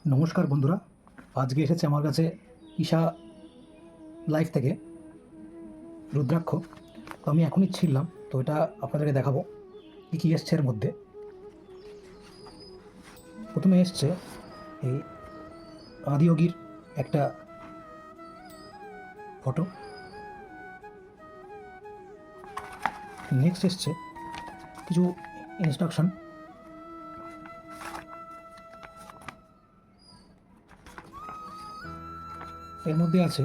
নমস্কার বন্ধুরা, আজকে এসেছে আমার কাছে ঈশা লাইফ থেকে রুদ্রাক্ষ। তো আমি এখনই ছিলাম, তো এটা আপনাদেরকে দেখাবো কী কী এসছে এর মধ্যে। প্রথমে এসছে এই আদিয়োগীর একটা ফটো। নেক্সট এসছে কিছু ইনস্ট্রাকশন। এর মধ্যে আছে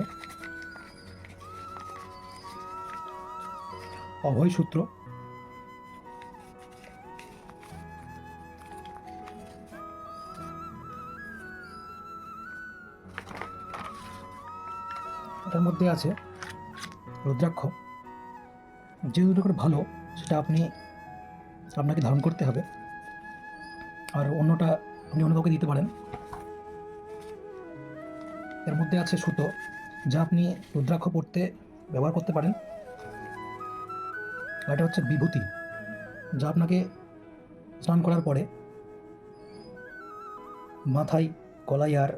অভয় সূত্র, এটার মধ্যে আছে রুদ্রাক্ষ। যে রুদ্রাক্ষ ভালো সেটা আপনাকে ধারণ করতে হবে, আর অন্যটা আপনি অন্য কাউকে দিতে পারেন। এর মধ্যে আছে সুতো, যা আপনি রুদ্রাক্ষ পরতে ব্যবহার করতে পারেন। আর এটা হচ্ছে বিভূতি, যা আপনাকে স্নান করার পরে মাথায়, গলায় আর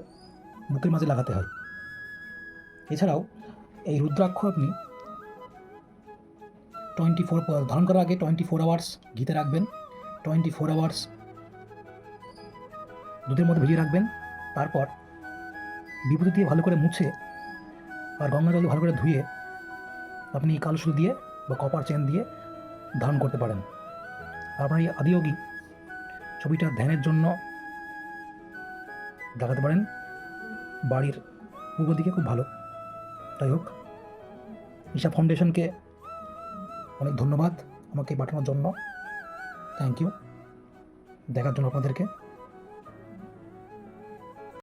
বুকের মাঝে লাগাতে হয়। এছাড়াও এই রুদ্রাক্ষ আপনি 24 ধারণ করার আগে 24 আওয়ার্স ঘিতে রাখবেন, 24 আওয়ার্স দুধের মধ্যে ভিজিয়ে রাখবেন। তারপর বিভূতি দিয়ে ভালো করে মুছে আর গঙ্গা জল দিয়ে ভালো করে ধুয়ে আপনি কালো সুতো দিয়ে বা কপার চেন দিয়ে ধারণ করতে পারেন। আপনার এই আদিয়োগী ছবিটা ধ্যানের জন্য দেখাতে পারেন বাড়ির পূর্ব দিকে, খুব ভালো। যাই হোক, ঈশা ফাউন্ডেশনকে অনেক ধন্যবাদ আমাকে পাঠানোর জন্য। থ্যাংক ইউ দেখার জন্য আপনাদেরকে।